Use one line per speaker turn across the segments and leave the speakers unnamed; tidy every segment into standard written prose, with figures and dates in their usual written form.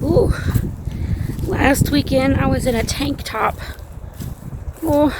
Ooh, last weekend I was in a tank top. Oh,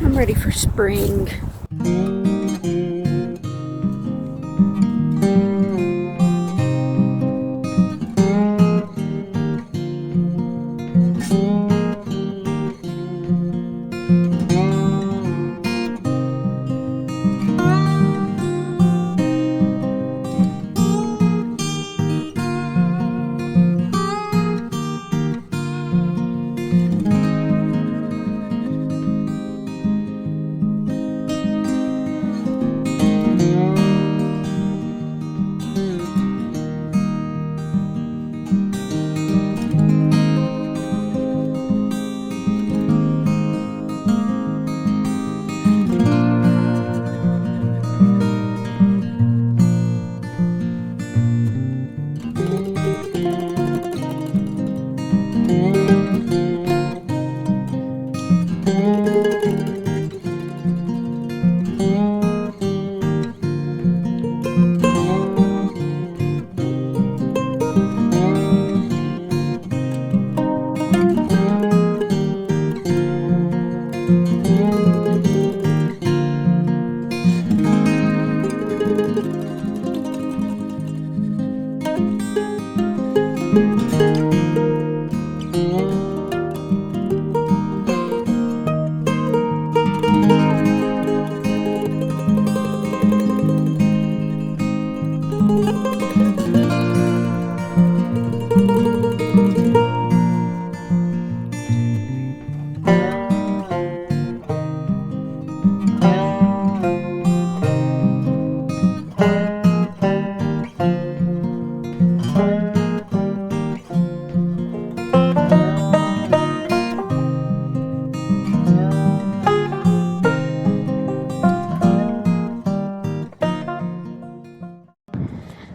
I'm ready for spring.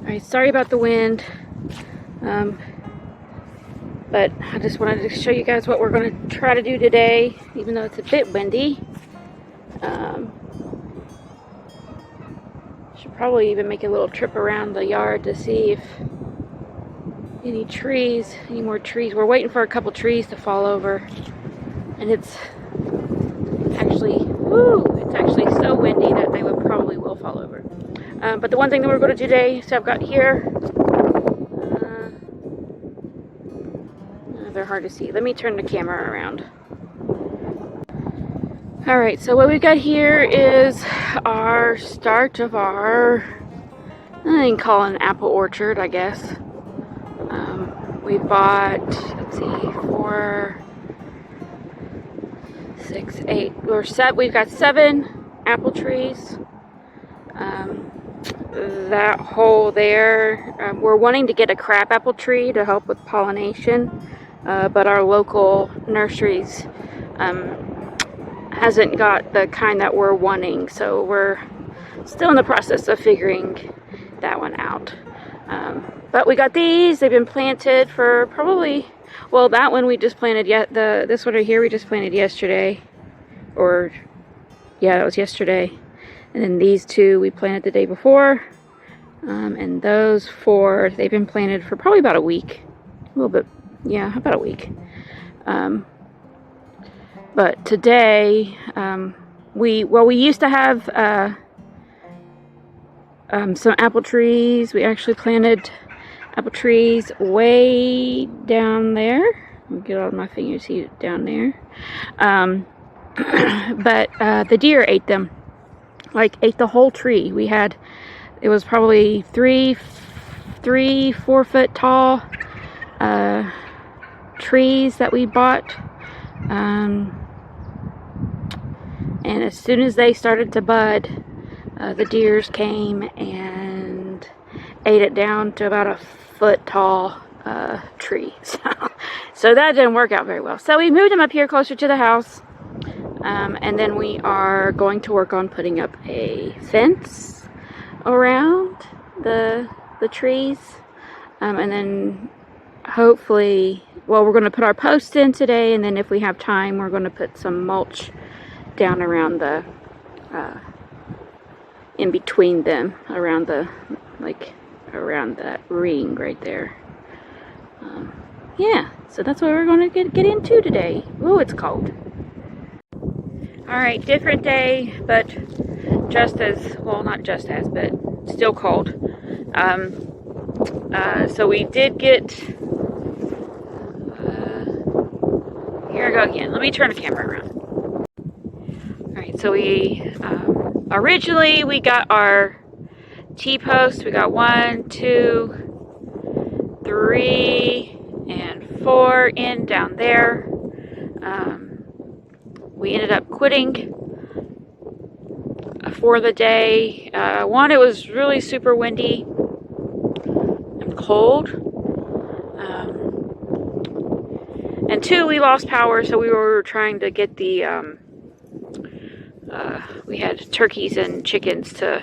Alright, sorry about the wind, but I just wanted to show you guys what we're going to try to do today, even though it's a bit windy. Should probably even make a little trip around the yard to see if any more trees. We're waiting for a couple trees to fall over, and it's actually so windy that they probably will fall over. But the one thing that we're going to do today, so I've got here, they're hard to see. Let me turn the camera around. Alright, so what we've got here is our start of our, I can call it an apple orchard, I guess. We bought, let's see, 4, 6, 8, we've got 7 apple trees. That hole there, we're wanting to get a crabapple tree to help with pollination, but our local nurseries hasn't got the kind that we're wanting, so we're still in the process of figuring that one out. But we got these. They've been planted for probably, well, that one we just planted this one right here we just planted yesterday, or yeah, that was yesterday. And then these 2 we planted the day before, and those 4 they've been planted for probably about a week, a little bit, yeah, about a week. But today, we used to have some apple trees. We actually planted apple trees way down there. Let me get all my fingers here down there. But the deer ate them, like ate the whole tree. It was probably 3, 4 foot tall trees that we bought. And as soon as they started to bud, the deers came and ate it down to about a foot tall tree. So that didn't work out very well. So we moved them up here closer to the house. And then we are going to work on putting up a fence around the trees. And then hopefully, well, we're going to put our posts in today, and then if we have time, we're going to put some mulch down around the, in between them, around the, like, around that ring right there. Yeah, so that's what we're going to get into today. Ooh, it's cold. Alright, different day, but just as, well, not just as, but still cold. So we did get, here I go again. Let me turn the camera around. Alright, so we, originally we got our T-posts. We got 1, 2, 3, and 4 in down there. We ended up quitting for the day. One, it was really super windy and cold. And 2, we lost power, so we were trying to get the, we had turkeys and chickens to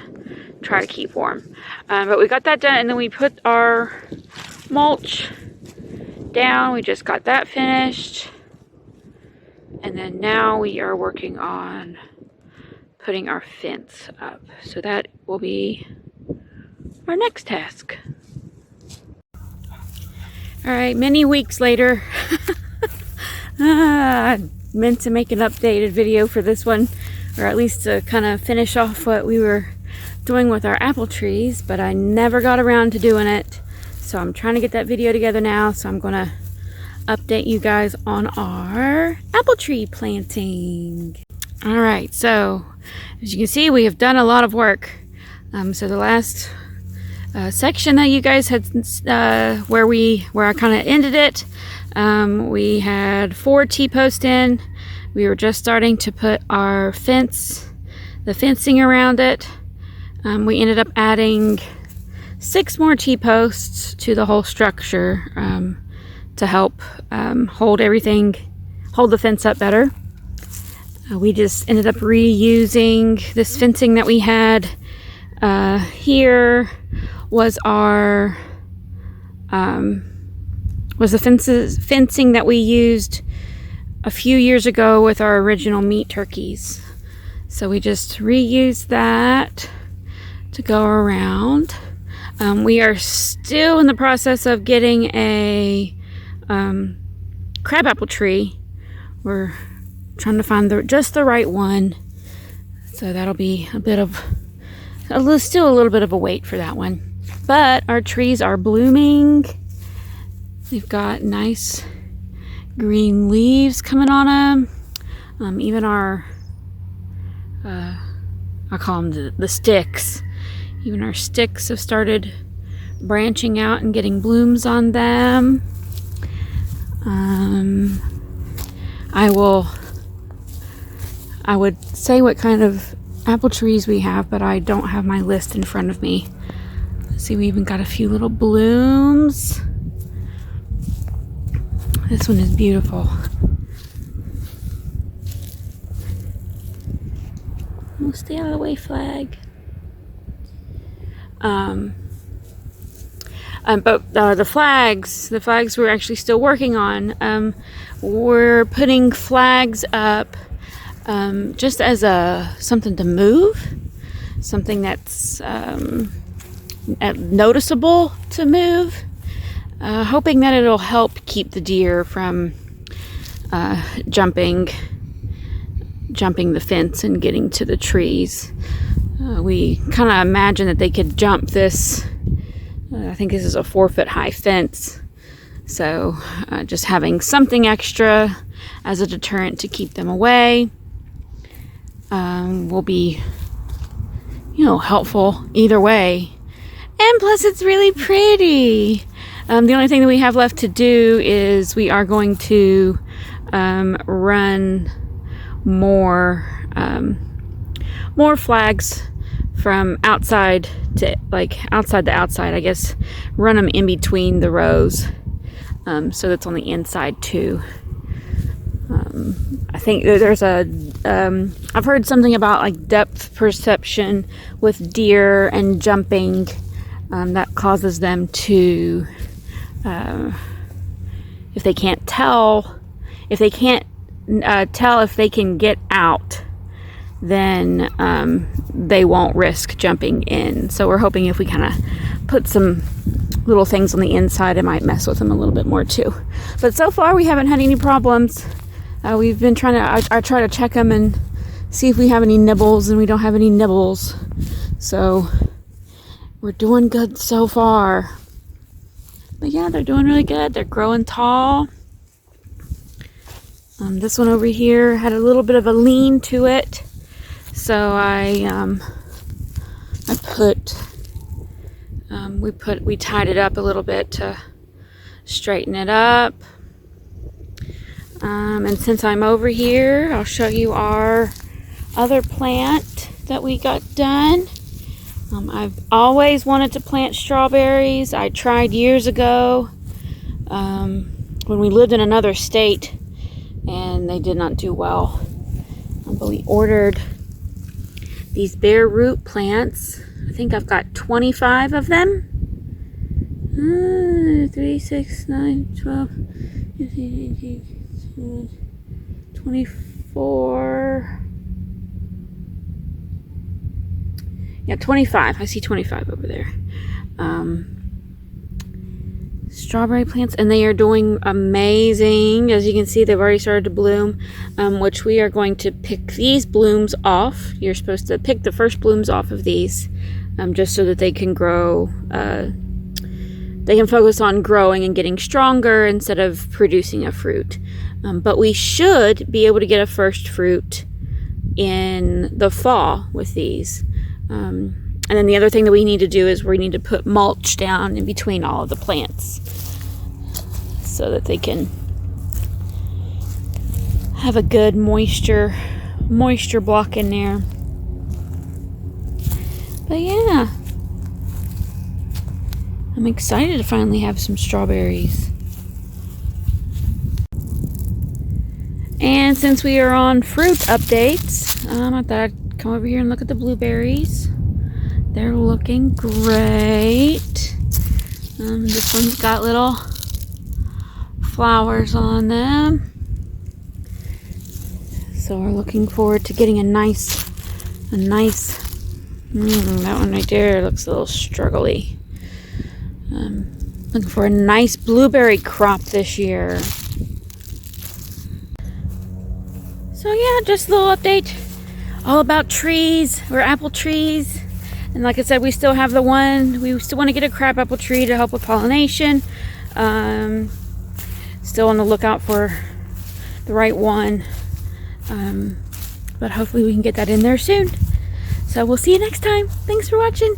try to keep warm. But we got that done, and then we put our mulch down. We just got that finished. And then now we are working on putting our fence up. So that will be our next task. Alright, many weeks later. I meant to make an updated video for this one, or at least to kind of finish off what we were doing with our apple trees, but I never got around to doing it. So I'm trying to get that video together now, so I'm gonna update you guys on our apple tree planting. All right, so as you can see, we have done a lot of work. So the last section that you guys had, where I kind of ended it, we had 4 T-posts in. We were just starting to put our the fencing around it. We ended up adding 6 more T-posts to the whole structure to help hold the fence up better. We just ended up reusing this fencing that we had. Here was our the fencing that we used a few years ago with our original meat turkeys. So we just reused that to go around. We are still in the process of getting a crabapple tree. We're trying to find just the right one. So that'll be still a little bit of a wait for that one. But our trees are blooming. They've got nice green leaves coming on them. Even our, I call them the sticks. Even our sticks have started branching out and getting blooms on them. I would say what kind of apple trees we have, but I don't have my list in front of me. Let's see, we even got a few little blooms. This one is beautiful. Oh, stay out of the way, flag. But the flags we're actually still working on. We're putting flags up just as something to move, something that's noticeable to move, hoping that it'll help keep the deer from jumping the fence and getting to the trees. We kind of imagine that they could jump this. I think this is a 4-foot high fence, so just having something extra as a deterrent to keep them away will be, helpful either way. And plus, it's really pretty. The only thing that we have left to do is we are going to run more flags from outside to outside, I guess. Run them in between the rows, so that's on the inside too. I think there's I've heard something about like depth perception with deer and jumping, that causes them to, if they can't tell if they can get out, then they won't risk jumping in. So we're hoping if we kind of put some little things on the inside, I might mess with them a little bit more too. But so far we haven't had any problems. We've been trying to, I try to check them and see if we have any nibbles, and we don't have any nibbles. So we're doing good so far. But yeah, they're doing really good. They're growing tall. This one over here had a little bit of a lean to it. So we tied it up a little bit to straighten it up. And since I'm over here, I'll show you our other plant that we got done. I've always wanted to plant strawberries. I tried years ago when we lived in another state, and they did not do well. But we ordered these bare root plants. I think I've got 25 of them. 3, 6, 9, 12, 15, 18, 24. Yeah, 25. I see 25 over there. Strawberry plants, and they are doing amazing. As you can see, they've already started to bloom, which we are going to pick these blooms off. You're supposed to pick the first blooms off of these, just so that they can grow. They can focus on growing and getting stronger instead of producing a fruit. But we should be able to get a first fruit in the fall with these. And then the other thing that we need to do is we need to put mulch down in between all of the plants so that they can have a good moisture block in there. But yeah, I'm excited to finally have some strawberries. And since we are on fruit updates, I thought I'd come over here and look at the blueberries. They're looking great. This one's got little flowers on them. So we're looking forward to getting a nice, that one right there looks a little struggly. Looking for a nice blueberry crop this year. So yeah, just a little update all about trees. We're apple trees. And like I said, we still have the one. We still want to get a crabapple tree to help with pollination. Still on the lookout for the right one. But hopefully we can get that in there soon. So we'll see you next time. Thanks for watching.